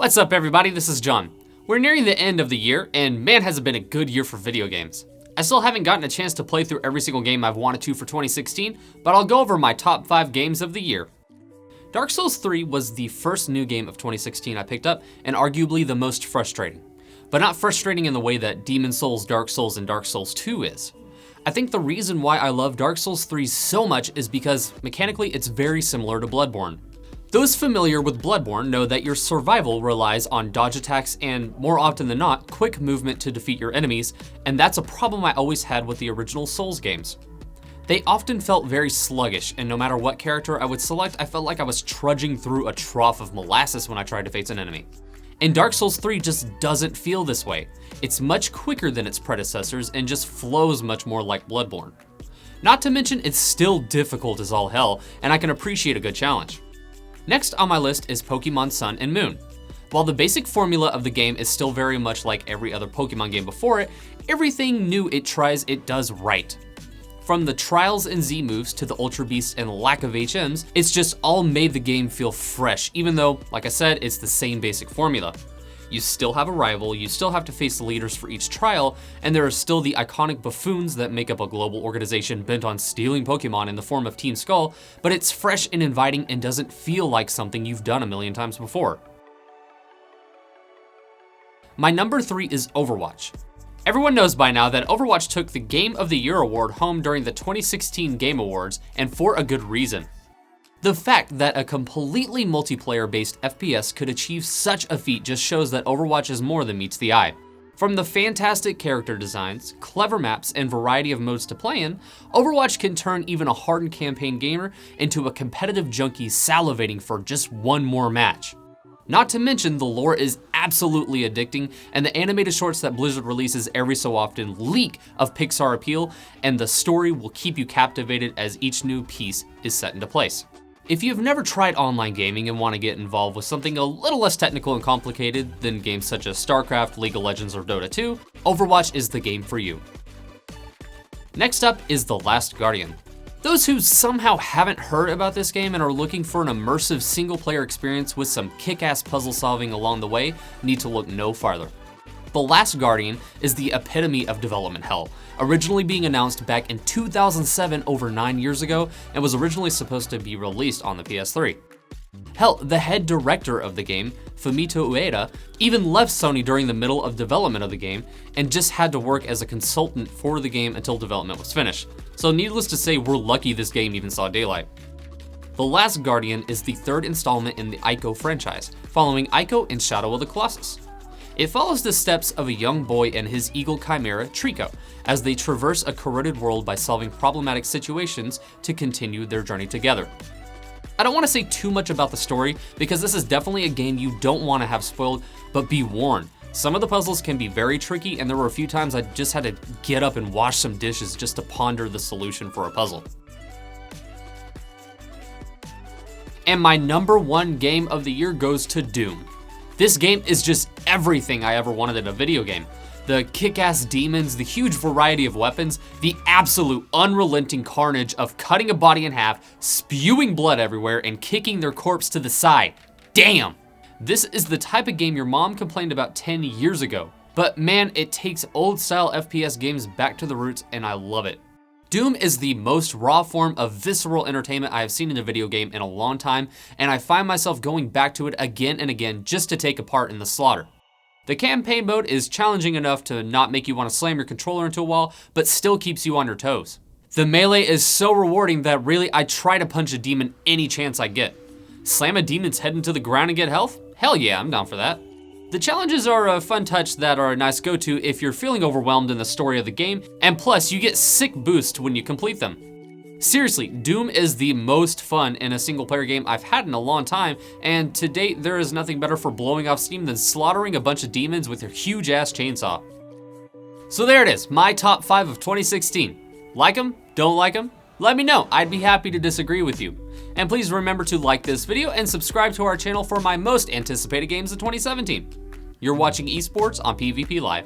What's up everybody, this is John. We're nearing the end of the year, and man has it been a good year for video games. I still haven't gotten a chance to play through every single game I've wanted to for 2016, but I'll go over my top 5 games of the year. Dark Souls 3 was the first new game of 2016 I picked up, and arguably the most frustrating. But not frustrating in the way that Demon Souls, Dark Souls, and Dark Souls 2 is. I think the reason why I love Dark Souls 3 so much is because mechanically it's very similar to Bloodborne. Those familiar with Bloodborne know that your survival relies on dodge attacks and, more often than not, quick movement to defeat your enemies, and that's a problem I always had with the original Souls games. They often felt very sluggish, and no matter what character I would select, I felt like I was trudging through a trough of molasses when I tried to face an enemy. And Dark Souls 3 just doesn't feel this way. It's much quicker than its predecessors and just flows much more like Bloodborne. Not to mention, it's still difficult as all hell, and I can appreciate a good challenge. Next on my list is Pokemon Sun and Moon. While the basic formula of the game is still very much like every other Pokemon game before it, everything new it tries it does right. From the Trials and Z moves to the Ultra Beasts and lack of HMs, it's just all made the game feel fresh, even though, like I said, it's the same basic formula. You still have a rival, you still have to face the leaders for each trial, and there are still the iconic buffoons that make up a global organization bent on stealing Pokemon in the form of Team Skull, but it's fresh and inviting and doesn't feel like something you've done a million times before. My number 3 is Overwatch. Everyone knows by now that Overwatch took the Game of the Year award home during the 2016 Game Awards, and for a good reason. The fact that a completely multiplayer-based FPS could achieve such a feat just shows that Overwatch is more than meets the eye. From the fantastic character designs, clever maps, and variety of modes to play in, Overwatch can turn even a hardened campaign gamer into a competitive junkie salivating for just one more match. Not to mention, the lore is absolutely addicting, and the animated shorts that Blizzard releases every so often leak of Pixar appeal, and the story will keep you captivated as each new piece is set into place. If you've never tried online gaming and want to get involved with something a little less technical and complicated than games such as StarCraft, League of Legends, or Dota 2, Overwatch is the game for you. Next up is The Last Guardian. Those who somehow haven't heard about this game and are looking for an immersive single-player experience with some kick-ass puzzle solving along the way need to look no farther. The Last Guardian is the epitome of development hell, originally being announced back in 2007, over 9 years ago, and was originally supposed to be released on the PS3. Hell, the head director of the game, Fumito Ueda, even left Sony during the middle of development of the game and just had to work as a consultant for the game until development was finished. So needless to say, we're lucky this game even saw daylight. The Last Guardian is the third installment in the Ico franchise, following Ico and Shadow of the Colossus. It follows the steps of a young boy and his eagle chimera, Trico, as they traverse a corroded world by solving problematic situations to continue their journey together. I don't want to say too much about the story because this is definitely a game you don't want to have spoiled, but be warned. Some of the puzzles can be very tricky, and there were a few times I just had to get up and wash some dishes just to ponder the solution for a puzzle. And my number 1 game of the year goes to Doom. This game is just everything I ever wanted in a video game. The kick-ass demons, the huge variety of weapons, the absolute unrelenting carnage of cutting a body in half, spewing blood everywhere, and kicking their corpse to the side. Damn! This is the type of game your mom complained about 10 years ago. But man, it takes old-style FPS games back to the roots, and I love it. Doom is the most raw form of visceral entertainment I have seen in a video game in a long time, and I find myself going back to it again and again just to take a part in the slaughter. The campaign mode is challenging enough to not make you want to slam your controller into a wall, but still keeps you on your toes. The melee is so rewarding that really I try to punch a demon any chance I get. Slam a demon's head into the ground and get health? Hell yeah, I'm down for that. The challenges are a fun touch that are a nice go-to if you're feeling overwhelmed in the story of the game, and plus you get sick boosts when you complete them. Seriously, Doom is the most fun in a single player game I've had in a long time, and to date there is nothing better for blowing off steam than slaughtering a bunch of demons with your huge ass chainsaw. So there it is, my top 5 of 2016. Like them? Don't like them? Let me know, I'd be happy to disagree with you. And please remember to like this video and subscribe to our channel for my most anticipated games of 2017. You're watching esports on PvP Live.